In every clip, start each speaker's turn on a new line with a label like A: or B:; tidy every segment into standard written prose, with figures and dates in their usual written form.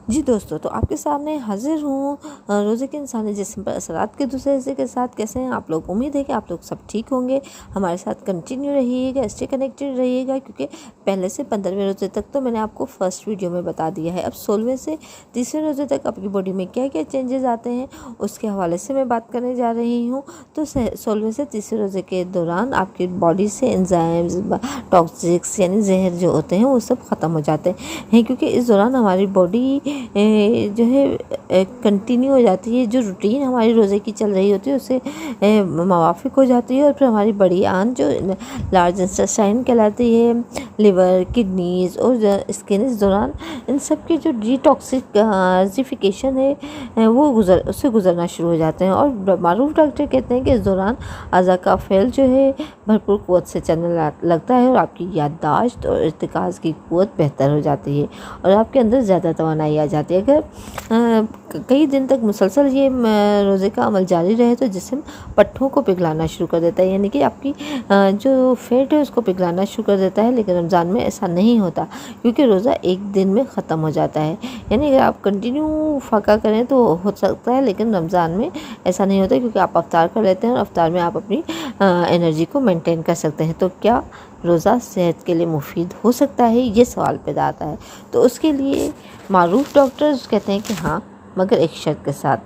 A: जी दोस्तों, तो आपके सामने हाज़िर हूँ रोज़े के इंसानी जिस्म पर असरात के दूसरे हिस्से के साथ। कैसे हैं आप लोग? उम्मीद है कि आप लोग सब ठीक होंगे। हमारे साथ कंटिन्यू रहिएगा, स्टे कनेक्टेड रहिएगा, क्योंकि पहले से 15वें रोज़े तक तो मैंने आपको फर्स्ट वीडियो में बता दिया है। अब 16वें से 30वें रोज़े तक आपकी बॉडी में क्या क्या चेंजेस आते हैं उसके हवाले से मैं बात करने जा रही हूँ। तो 16वें से 30वें रोज़े के दौरान आपकी बॉडी से एंजाइम्स, टॉक्सिक्स यानी जहर जो होते हैं वो सब ख़त्म हो जाते हैं, क्योंकि इस दौरान हमारी बॉडी जो है कंटिन्यू हो जाती है। जो रूटीन हमारी रोज़े की चल रही होती है उससे मुवाफिक हो जाती है, और फिर हमारी बड़ी आंत जो लार्ज इंटेस्टाइन कहलाती है, लिवर, किडनीज़ और स्किन, इस दौरान इन सब की जो डिटॉक्सिफिकेशन है वो उससे गुजरना शुरू हो जाते हैं। और मारूफ डॉक्टर कहते हैं कि इस दौरान अज़ा का फैल जो है भरपूर क़ुव्वत से चलने लगता है, और आपकी याददाश्त और इर्तिकाज़ की क़ुव्वत बेहतर हो जाती है, और आपके अंदर ज़्यादा तवानाई आ जाती है। अगर कई दिन तक मुसलसल ये रोज़े का अमल जारी रहे तो जिस्म पट्ठों को पिघलाना शुरू कर देता है, यानी कि आपकी जो फैट है उसको पिघलाना शुरू कर देता है। लेकिन रमज़ान में ऐसा नहीं होता, क्योंकि रोज़ा एक दिन में ख़त्म हो जाता है। यानी अगर आप कंटिन्यू फ़ाका करें तो हो सकता है, लेकिन रमज़ान में ऐसा नहीं होता, क्योंकि आप अफ्तार कर लेते हैं और अफ्तार में आप अपनी एनर्जी को मेंटेन कर सकते हैं। तो क्या रोज़ा सेहत के लिए मुफीद हो सकता है, ये सवाल पैदा आता है। तो उसके लिए मारूफ डॉक्टर्स कहते हैं कि हाँ, मगर एक शर्त के साथ।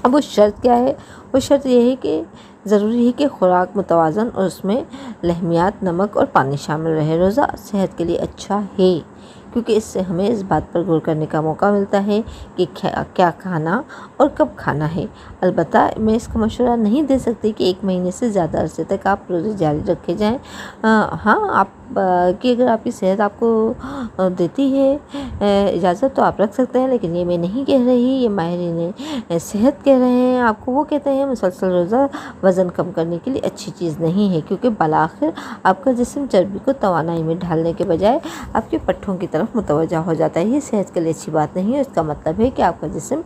A: अब वो शर्त क्या है? वो शर्त ये है कि ज़रूरी है कि खुराक मुतवाज़न और उसमें लहमियात, नमक और पानी शामिल रहे। रोज़ा सेहत के लिए अच्छा है, क्योंकि इससे हमें इस बात पर गौर करने का मौका मिलता है कि क्या खाना और कब खाना है। अलबत्ता मैं इसका मशवरा नहीं दे सकती कि 1 महीने से ज़्यादा अरसे तक आप रोज़े जारी रखे जाएँ। हाँ, आप कि अगर आपकी सेहत आपको देती है इजाज़त तो आप रख सकते हैं, लेकिन ये मैं नहीं कह रही, ये माहिरीन सेहत कह रहे हैं आपको। वो कहते हैं मुसलसल रोज़ा वज़न कम करने के लिए अच्छी चीज़ नहीं है, क्योंकि बालाखिर आपका जिस्म चर्बी को तवानाई में ढालने के बजाय आपके पट्ठों की तरफ मुतवज्जा हो जाता है। ये सेहत के लिए अच्छी बात नहीं है। इसका मतलब है कि आपका जिस्म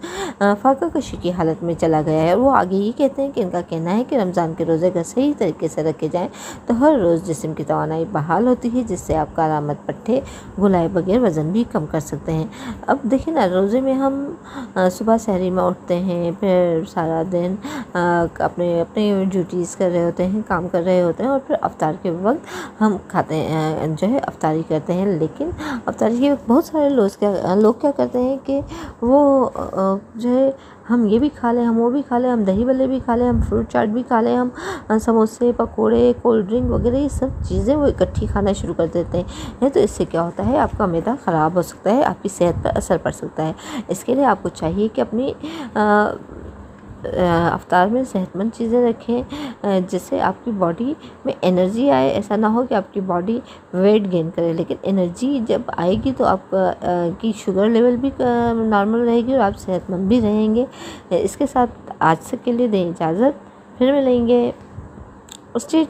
A: फाका कशी की हालत में चला गया है। वो आगे ये कहते हैं कि इनका कहना है कि रमज़ान के रोज़े अगर सही तरीके से रखे जाएँ तो हर रोज़ जिस्म की तवानाई बहाल होती है, जिससे आप कारामद पट्ठे घुलाए बगैर वज़न भी कम कर सकते हैं। अब देखिए ना, रोज़े में हम सुबह सहरी में उठते हैं, फिर सारा दिन अपने अपने ड्यूटीज़ कर रहे होते हैं, काम कर रहे होते हैं, और फिर अफ्तार के वक्त हम खाते हैं, जो है अफ्तारी करते हैं। लेकिन अफ्तारी के वक्त बहुत सारे लोग क्या करते हैं कि वो जो है हम ये भी खा लें, हम वो भी खा लें, हम दही भल्ले भी खा लें, हम फ्रूट चाट भी खा लें, हम समोसे, पकोड़े, कोल्ड ड्रिंक वगैरह ये सब चीज़ें वो इकट्ठी खाना शुरू कर देते हैं। तो इससे क्या होता है, आपका मैदा ख़राब हो सकता है, आपकी सेहत पर असर पड़ सकता है। इसके लिए आपको चाहिए कि अपनी अफ्तार में सेहतमंद चीज़ें रखें, जिससे आपकी बॉडी में एनर्जी आए। ऐसा ना हो कि आपकी बॉडी वेट गेन करे, लेकिन एनर्जी जब आएगी तो आपका की शुगर लेवल भी नॉर्मल रहेगी और आप सेहतमंद भी रहेंगे। इसके साथ आज से के लिए दें इजाज़त, फिर मिलेंगे। स्टे